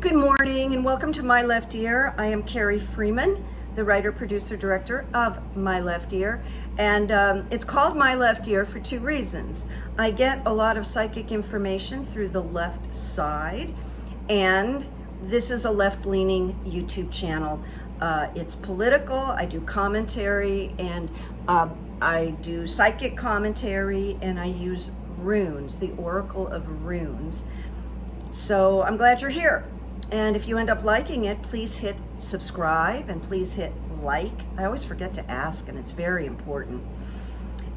Good morning and welcome to My Left Ear. I am Carrie Freeman, the writer, producer, director of My Left Ear. And it's called My Left Ear for two reasons. I get a lot of psychic information through the left side, and this is a left-leaning YouTube channel. It's political, I do commentary, and I do psychic commentary, and I use runes, the Oracle of Runes. So I'm glad you're here. And if you end up liking it, please hit subscribe and please hit like. I always forget to ask, and it's very important.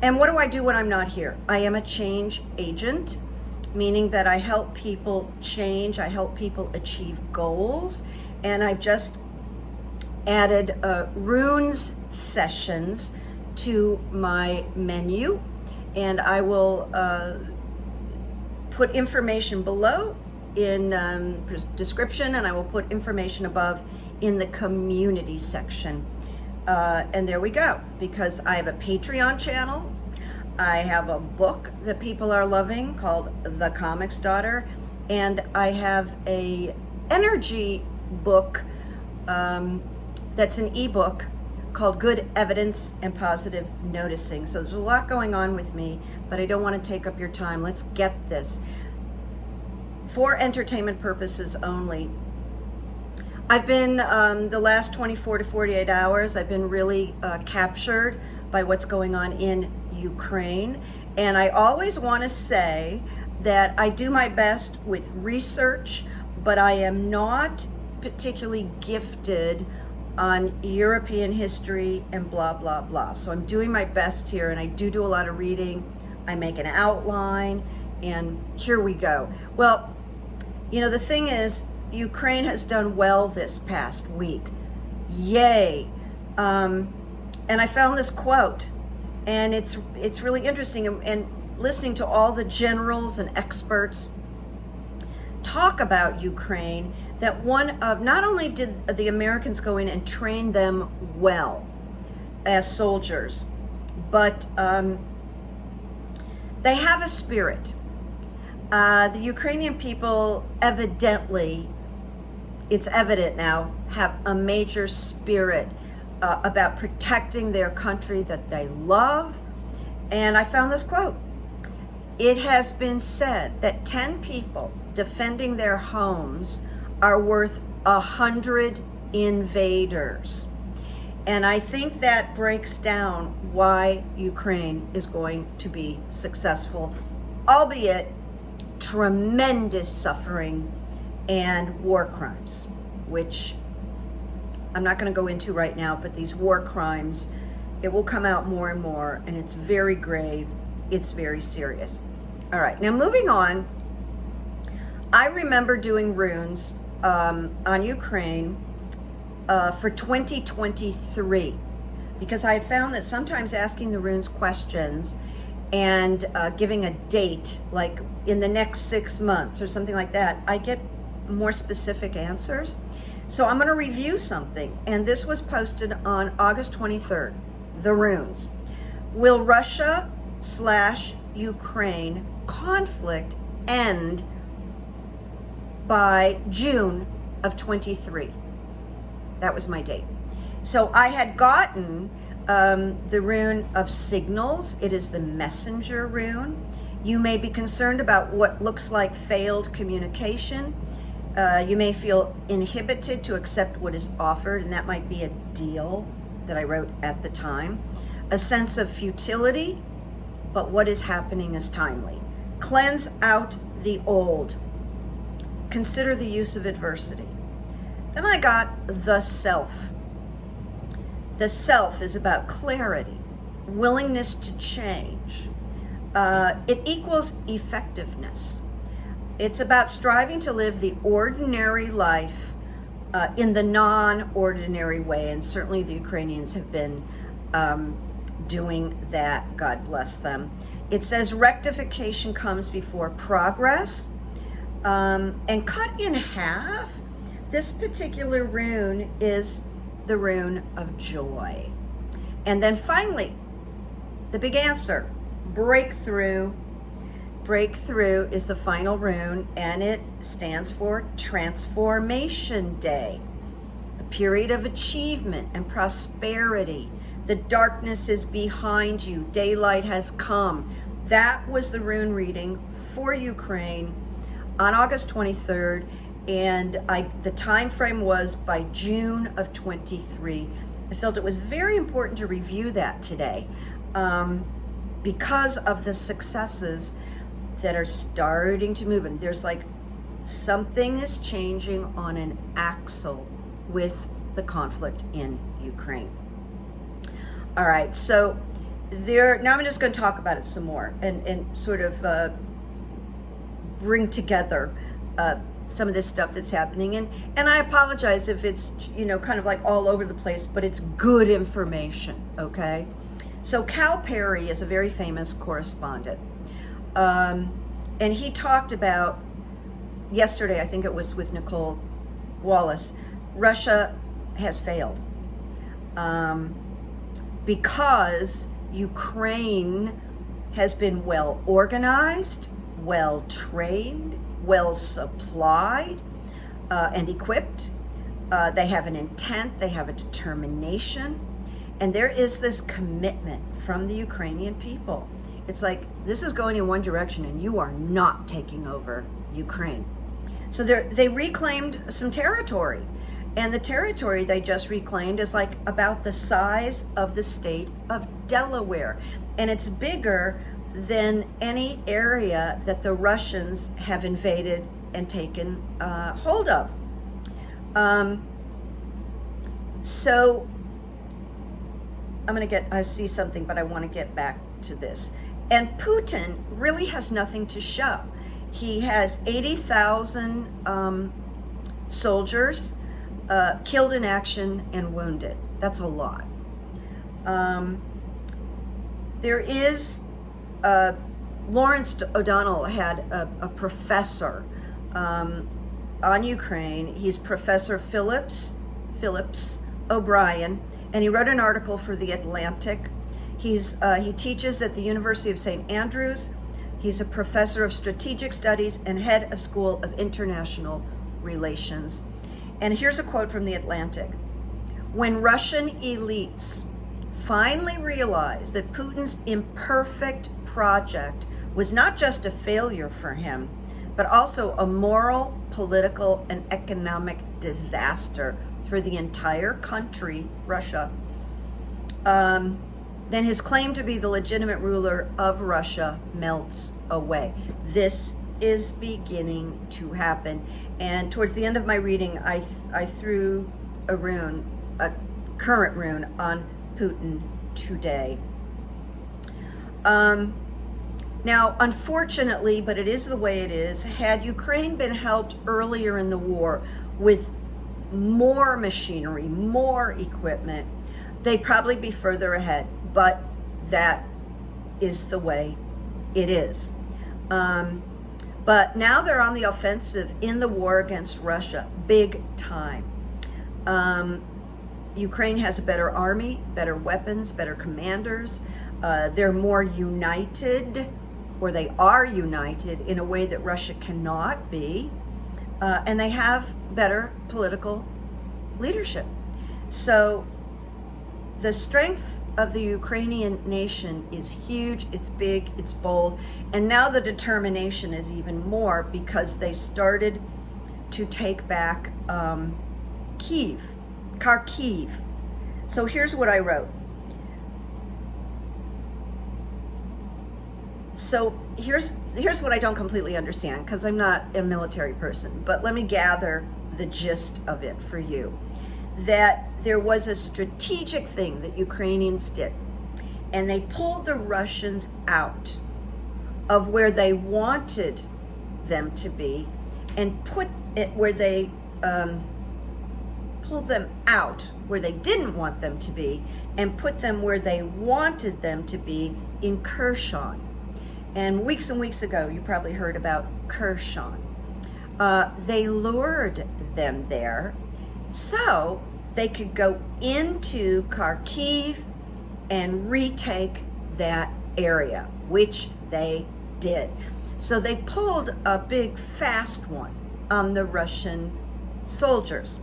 And what do I do when I'm not here? I am a change agent, meaning that I help people change, I help people achieve goals, and I've just added runes sessions to my menu, and I will put information below in description, and I will put information above in the community section. And there we go, because I have a Patreon channel, I have a book that people are loving called The Comics Daughter, and I have a energy book that's an ebook called Good Evidence and Positive Noticing. So there's a lot going on with me, but I don't want to take up your time. Let's get this. For entertainment purposes only. I've been, the last 24 to 48 hours, I've been really captured by what's going on in Ukraine. And I always want to say that I do my best with research, but I am not particularly gifted on European history and blah, blah, blah. So I'm doing my best here, and I do a lot of reading. I make an outline, and here we go. Well, you know, the thing is, Ukraine has done well this past week. Yay. And I found this quote, and it's really interesting, and listening to all the generals and experts talk about Ukraine, that one of, not only did the Americans go in and train them well as soldiers, but they have a spirit. The Ukrainian people evidently, it's evident now, have a major spirit about protecting their country that they love. And I found this quote. It has been said that 10 people defending their homes are worth 100 invaders. And I think that breaks down why Ukraine is going to be successful, albeit tremendous suffering and war crimes, which I'm not going to go into right now, but these war crimes, it will come out more and more, and it's very grave, it's very serious. All right, now moving on, I remember doing runes on Ukraine for 2023, because I found that sometimes asking the runes questions and giving a date, like in the next 6 months or something like that, I get more specific answers. So I'm going to review something, and this was posted on August 23rd, the runes. Will Russia/Ukraine conflict end by June of 23? That was my date. So I had gotten the rune of signals. It is the messenger rune. You may be concerned about what looks like failed communication. You may feel inhibited to accept what is offered, and that might be a deal that I wrote at the time. A sense of futility, but what is happening is timely. Cleanse out the old. Consider the use of adversity. Then I got the self. The self is about clarity, willingness to change. It equals effectiveness. It's about striving to live the ordinary life in the non-ordinary way, and certainly the Ukrainians have been doing that. God bless them. It says rectification comes before progress, and cut in half. This particular rune is the rune of joy. And then finally, the big answer, breakthrough. breakthrough is the final rune, and it stands for Transformation Day, a period of achievement and prosperity. The darkness is behind you. Daylight has come. That was the rune reading for Ukraine on August 23rd, and the time frame was by June of 23. I felt it was very important to review that today because of the successes that are starting to move. And there's like something is changing on an axle with the conflict in Ukraine. All right, so now I'm just going to talk about it some more and sort of bring together some of this stuff that's happening. And I apologize if it's, kind of like all over the place, but it's good information, okay? So Cal Perry is a very famous correspondent. And he talked about, yesterday, I think it was with Nicole Wallace, Russia has failed. Because Ukraine has been well organized, well trained, well supplied, and equipped. They have an intent, they have a determination, and there is this commitment from the Ukrainian people. It's like, this is going in one direction and you are not taking over Ukraine. So they reclaimed some territory. And the territory they just reclaimed is like about the size of the state of Delaware. And it's bigger than any area that the Russians have invaded and taken hold of. So I see something, but I want to get back to this. And Putin really has nothing to show. He has 80,000 soldiers, killed in action and wounded. That's a lot. There is, Lawrence O'Donnell had a professor on Ukraine. He's Professor Phillips O'Brien, and he wrote an article for The Atlantic. He teaches at the University of St. Andrews. He's a professor of strategic studies and head of School of International Relations. And here's a quote from The Atlantic. When Russian elites finally realized that Putin's imperfect project was not just a failure for him, but also a moral, political, and economic disaster for the entire country, Russia, then his claim to be the legitimate ruler of Russia melts away. This is beginning to happen. And towards the end of my reading, I threw a current rune on Putin today. Now, unfortunately, but it is the way it is, had Ukraine been helped earlier in the war with more machinery, more equipment, they'd probably be further ahead. But that is the way it is. But now they're on the offensive in the war against Russia, big time. Ukraine has a better army, better weapons, better commanders. They're more united, or they are united in a way that Russia cannot be. And they have better political leadership. So the strength of the Ukrainian nation is huge, it's big, it's bold, and now the determination is even more because they started to take back Kharkiv. So here's what I wrote. So here's what I don't completely understand, because I'm not a military person, but let me gather the gist of it for you. That there was a strategic thing that Ukrainians did, and they pulled the Russians out of where they wanted them to be and put it where they pulled them out where they didn't want them to be and put them where they wanted them to be in Kherson. And weeks ago, you probably heard about Kherson. They lured them there so they could go into Kharkiv and retake that area, which they did. So they pulled a big fast one on the Russian soldiers.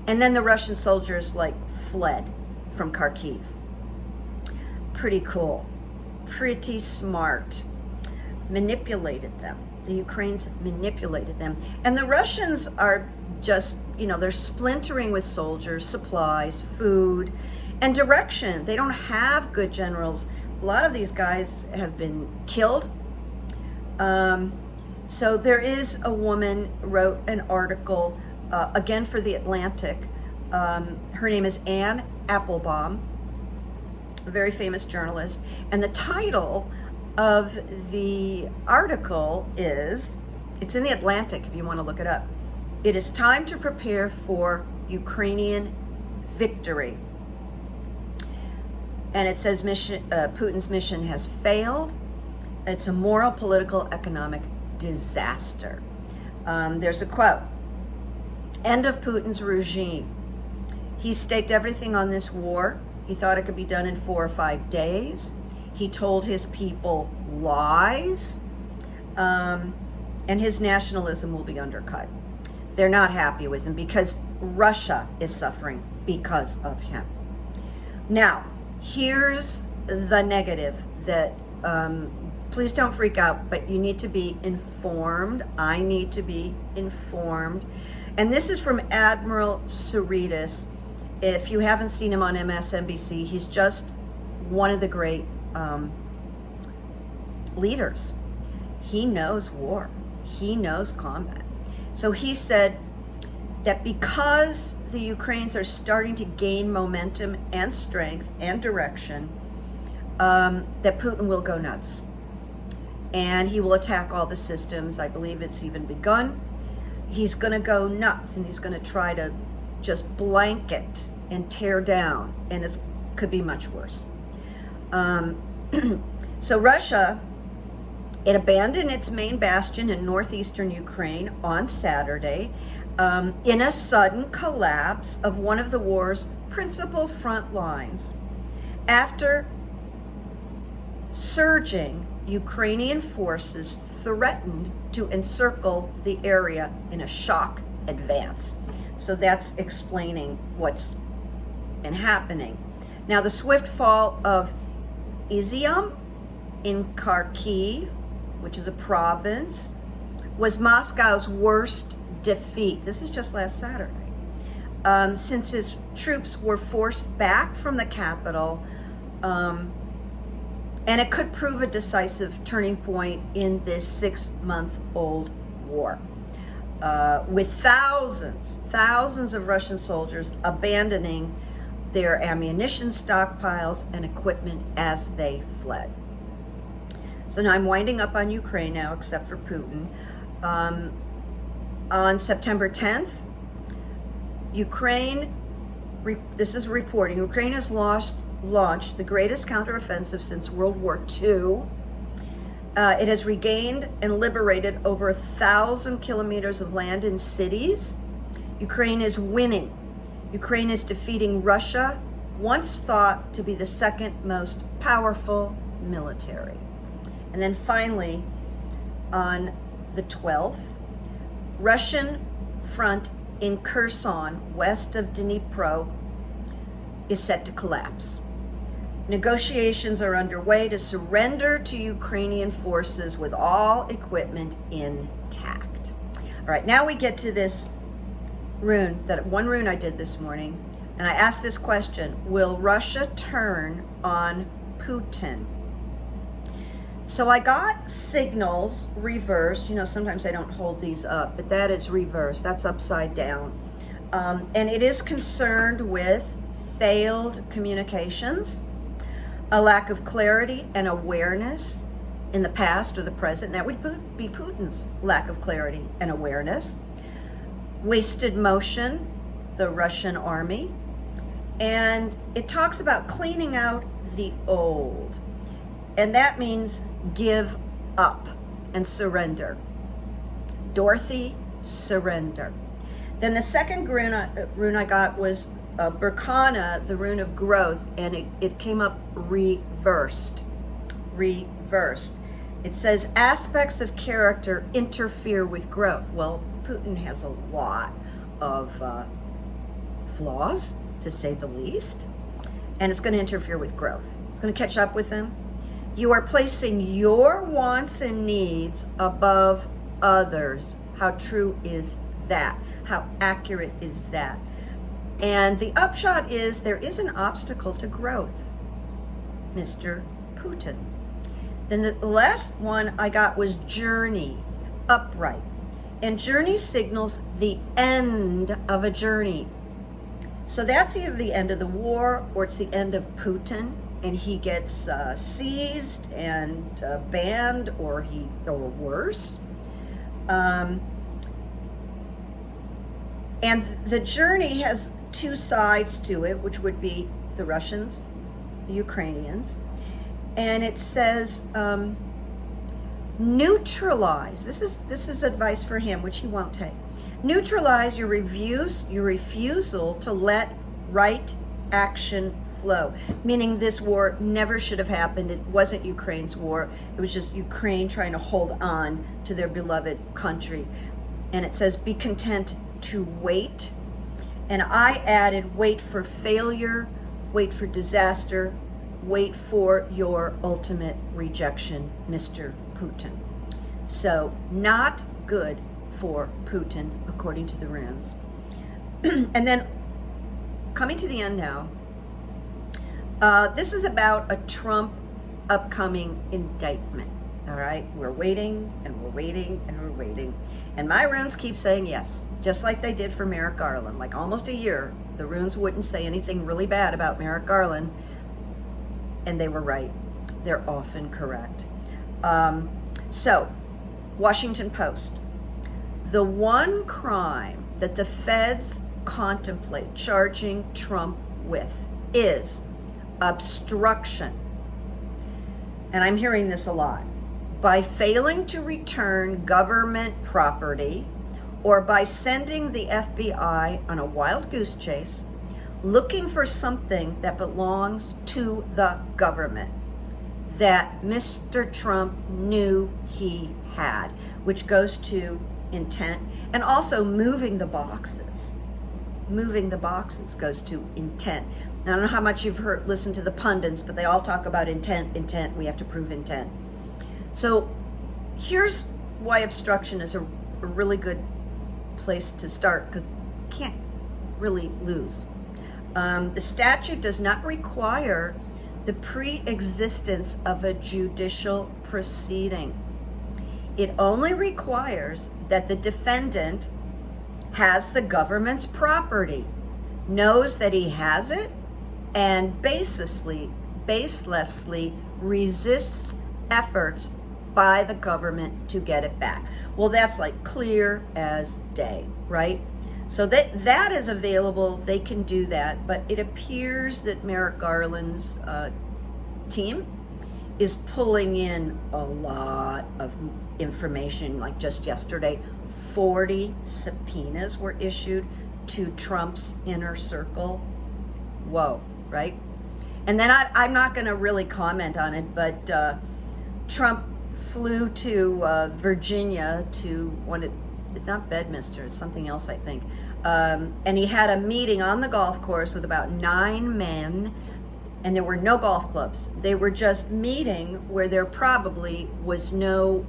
And then the Russian soldiers like fled from Kharkiv. Pretty cool, pretty smart. Manipulated them. The Ukrainians manipulated them. And the Russians are just, they're splintering with soldiers, supplies, food, and direction. They don't have good generals. A lot of these guys have been killed. So there is a woman wrote an article, again for The Atlantic. Her name is Anne Applebaum, a very famous journalist. And the title of the article is, it's in The Atlantic if you want to look it up. It is time to prepare for Ukrainian victory. And it says Putin's mission has failed. It's a moral, political, economic disaster. There's a quote. End of Putin's regime. He staked everything on this war. He thought it could be done in 4 or 5 days. He told his people lies, and his nationalism will be undercut. They're not happy with him because Russia is suffering because of him. Now, here's the negative that, please don't freak out, but you need to be informed. I need to be informed. And this is from Admiral Saritas. If you haven't seen him on MSNBC, he's just one of the great leaders. He knows war. He knows combat. So he said that because the Ukrainians are starting to gain momentum and strength and direction, that Putin will go nuts. And he will attack all the systems. I believe it's even begun. He's going to go nuts, and he's going to try to just blanket and tear down, and it could be much worse. So Russia, it abandoned its main bastion in northeastern Ukraine on Saturday in a sudden collapse of one of the war's principal front lines after surging Ukrainian forces threatened to encircle the area in a shock advance. So that's explaining what's been happening. Now, the swift fall of Izium in Kharkiv, which is a province, was Moscow's worst defeat. This is just last Saturday. Since his troops were forced back from the capital, and it could prove a decisive turning point in this 6-month-old war. With thousands of Russian soldiers abandoning their ammunition stockpiles and equipment as they fled. So now I'm winding up on Ukraine now, except for Putin. On September 10th, Ukraine, this is reporting, Ukraine has launched the greatest counteroffensive since World War II. It has regained and liberated over 1,000 kilometers of land and cities. Ukraine is winning. Ukraine is defeating Russia, once thought to be the second most powerful military. And then finally, on the 12th, Russian front in Kherson, west of Dnipro, is set to collapse. Negotiations are underway to surrender to Ukrainian forces with all equipment intact. All right, now we get to this rune, that one rune I did this morning, and I asked this question: will Russia turn on Putin? So I got signals reversed. You know, sometimes I don't hold these up, but that is reversed. That's upside down. And it is concerned with failed communications, a lack of clarity and awareness in the past or the present. That would be Putin's lack of clarity and awareness. Wasted motion, the Russian army. And it talks about cleaning out the old. And that means give up and surrender. Dorothy, surrender. Then the second rune I got was Berkana, the rune of growth, and it came up reversed. It says aspects of character interfere with growth. Well, Putin has a lot of flaws, to say the least, and it's going to interfere with growth. It's going to catch up with them. You are placing your wants and needs above others. How true is that? How accurate is that? And the upshot is there is an obstacle to growth, Mr. Putin. Then the last one I got was journey, upright. And journey signals the end of a journey. So that's either the end of the war or it's the end of Putin, and he gets seized and banned, or worse. And the journey has two sides to it, which would be the Russians, the Ukrainians, and it says neutralize. This is advice for him, which he won't take. Neutralize your refusal to let right action flow, meaning this war never should have happened. It wasn't Ukraine's war. It was just Ukraine trying to hold on to their beloved country. And it says, be content to wait. And I added, wait for failure, wait for disaster, wait for your ultimate rejection, Mr. Putin. So not good for Putin, according to the runes. And then coming to the end now, this is about a Trump upcoming indictment. All right, we're waiting and we're waiting and we're waiting. And my runes keep saying yes, just like they did for Merrick Garland. Like almost a year, the runes wouldn't say anything really bad about Merrick Garland. And they were right. They're often correct. So, Washington Post. The one crime that the feds contemplate charging Trump with is obstruction. And I'm hearing this a lot. By failing to return government property, or by sending the FBI on a wild goose chase, looking for something that belongs to the government that Mr. Trump knew he had, which goes to intent, and also moving the boxes. Moving the boxes goes to intent. Now, I don't know how much you've listened to the pundits, but they all talk about intent. We have to prove intent. So here's why obstruction is a really good place to start, because you can't really lose. The statute does not require the pre-existence of a judicial proceeding. It only requires that the defendant has the government's property, knows that he has it, and baselessly resists efforts by the government to get it back. Well, that's like clear as day, right? So that is available. They can do that, but it appears that Merrick Garland's team is pulling in a lot of information. Like just yesterday, 40 subpoenas were issued to Trump's inner circle. Whoa, right? And then I'm not going to really comment on it, but Trump flew to Virginia to it's not Bedminster, it's something else, I think. And he had a meeting on the golf course with about 9 men, and there were no golf clubs. They were just meeting where there probably was no,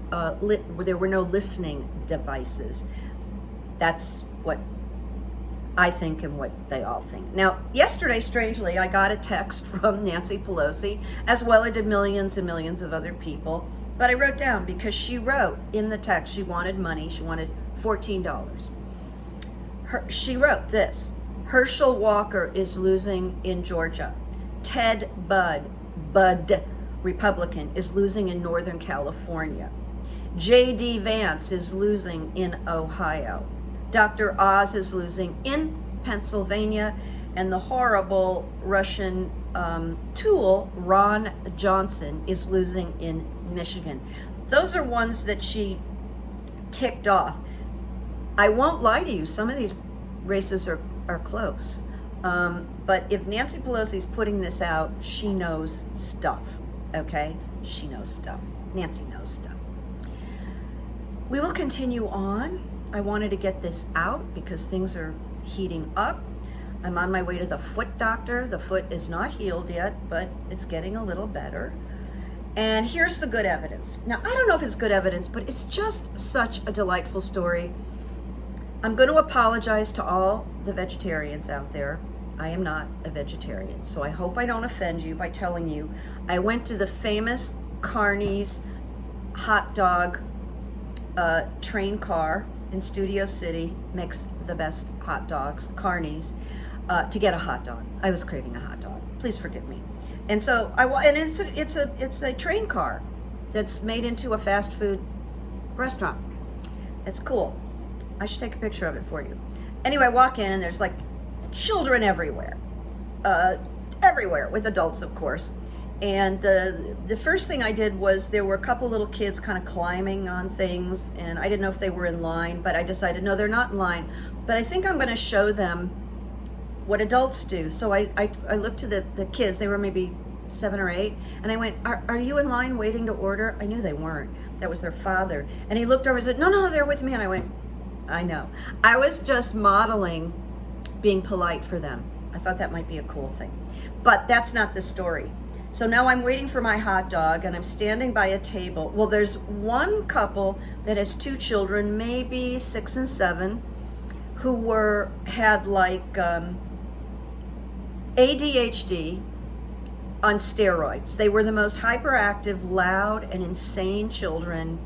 there were no listening devices. That's what I think and what they all think. Now, yesterday, strangely, I got a text from Nancy Pelosi, as well as did millions and millions of other people. But I wrote down, because she wrote in the text, she wanted money, she wanted $14. She wrote this: Herschel Walker is losing in Georgia. Ted Budd, Republican, is losing in Northern California. J.D. Vance is losing in Ohio. Dr. Oz is losing in Pennsylvania. And the horrible Russian tool, Ron Johnson, is losing in Michigan. Those are ones that she ticked off. I won't lie to you, some of these races are close. But if Nancy Pelosi's putting this out, she knows stuff, okay? She knows stuff. Nancy knows stuff. We will continue on. I wanted to get this out because things are heating up. I'm on my way to the foot doctor. The foot is not healed yet, but it's getting a little better. And here's the good evidence. Now, I don't know if it's good evidence, but it's just such a delightful story. I'm going to apologize to all the vegetarians out there. I am not a vegetarian, so I hope I don't offend you by telling you I went to the famous Carney's hot dog train car in Studio City, makes the best hot dogs, Carney's, to get a hot dog. I was craving a hot dog. Please forgive me. And so it's a train car that's made into a fast food restaurant. It's cool. I should take a picture of it for you. Anyway, I walk in and there's like children everywhere, everywhere, with adults, of course. And the first thing I did was there were a couple little kids kind of climbing on things, and I didn't know if they were in line, but I decided, no, they're not in line. But I think I'm going to show them what adults do. So I looked to the kids, they were maybe 7 or 8, and I went, are you in line waiting to order? I knew they weren't. That was their father. And he looked over and said, no, they're with me. And I went, I know. I was just modeling being polite for them. I thought that might be a cool thing. But that's not the story. So now I'm waiting for my hot dog, and I'm standing by a table. Well, there's one couple that has 2 children, maybe 6 and 7, who had like ADHD on steroids. They were the most hyperactive, loud, and insane children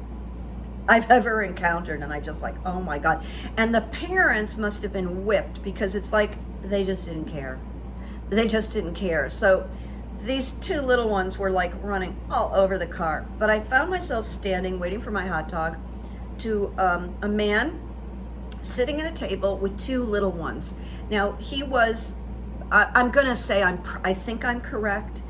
I've ever encountered, and I just like, oh my God. And the parents must have been whipped, because it's like they just didn't care. They just didn't care. So these 2 little ones were like running all over the car. But I found myself standing, waiting for my hot dog, to a man sitting at a table with 2 little ones. Now, he was, I'm gonna say, I think I'm correct.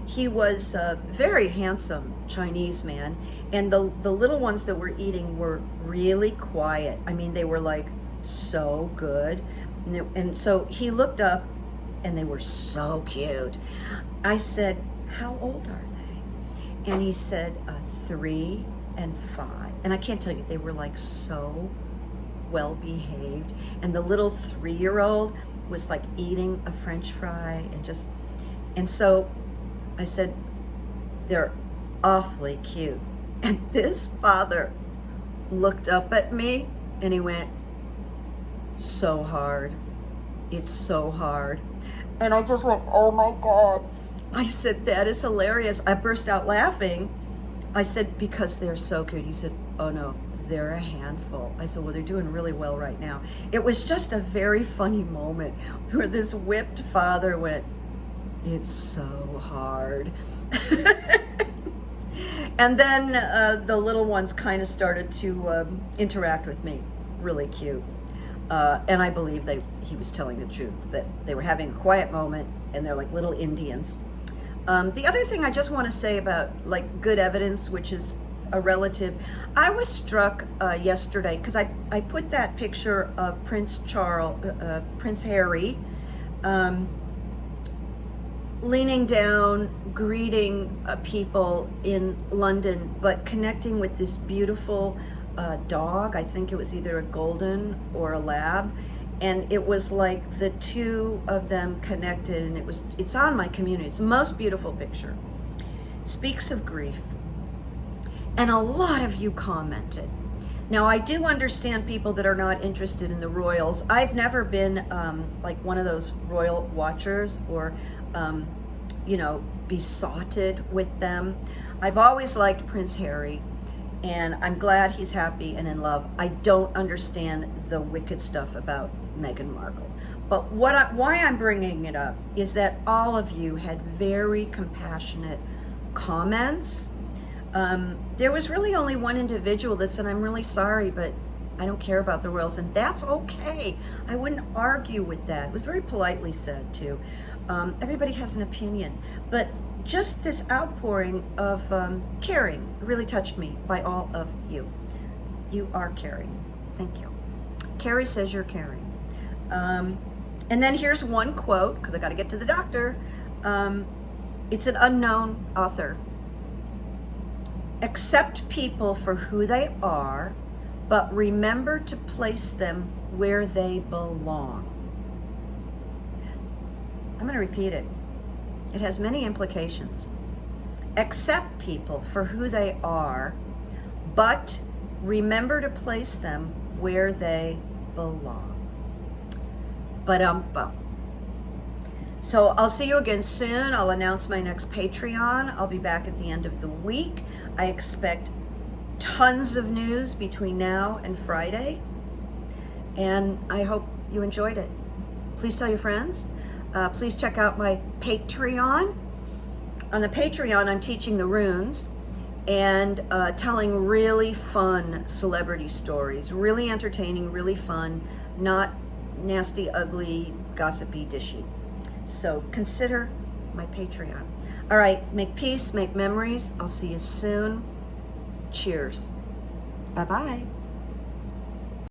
He was a very handsome Chinese man, and the little ones that were eating were really quiet. I mean, they were like so good. And so he looked up, and they were so cute. I said, how old are they? And he said, 3 and 5. And I can't tell you, they were like so well behaved. And the little 3-year-old was like eating a French fry and so I said, they're awfully cute. And this father looked up at me and he went, so hard. It's so hard. And I just went, oh my God. I said, that is hilarious. I burst out laughing. I said, because they're so cute. He said, oh no, they're a handful. I said, well, they're doing really well right now. It was just a very funny moment where this whipped father went, it's so hard. And then the little ones kind of started to interact with me. Really cute. And I believe he was telling the truth, that they were having a quiet moment, and they're like little Indians. The other thing I just want to say about like good evidence, which is a relative, I was struck yesterday because I put that picture of Prince Harry, leaning down, greeting people in London, but connecting with this beautiful dog. I think it was either a golden or a lab, and it was like the 2 of them connected, and it's on my community. It's the most beautiful picture. Speaks of grief. And a lot of you commented. Now, I do understand people that are not interested in the royals. I've never been like one of those royal watchers or besotted with them. I've always liked Prince Harry, and I'm glad he's happy and in love. I don't understand the wicked stuff about Meghan Markle. But why I'm bringing it up is that all of you had very compassionate comments. There was really only one individual that said, I'm really sorry, but I don't care about the royals, and that's okay. I wouldn't argue with that. It was very politely said, too. Everybody has an opinion, but just this outpouring of caring really touched me by all of you. You are caring. Thank you. Carrie says you're caring. And then here's one quote, because I got to get to the doctor. It's an unknown author. Accept people for who they are, but remember to place them where they belong. I'm going to repeat it. It has many implications. Accept people for who they are, but remember to place them where they belong. Ba-dum-bum. So I'll see you again soon. I'll announce my next Patreon. I'll be back at the end of the week. I expect tons of news between now and Friday. And I hope you enjoyed it. Please tell your friends. Please check out my Patreon. On the Patreon, I'm teaching the runes and telling really fun celebrity stories. Really entertaining, really fun, not nasty, ugly, gossipy, dishy. So consider my Patreon. All right, make peace, make memories. I'll see you soon. Cheers. Bye-bye.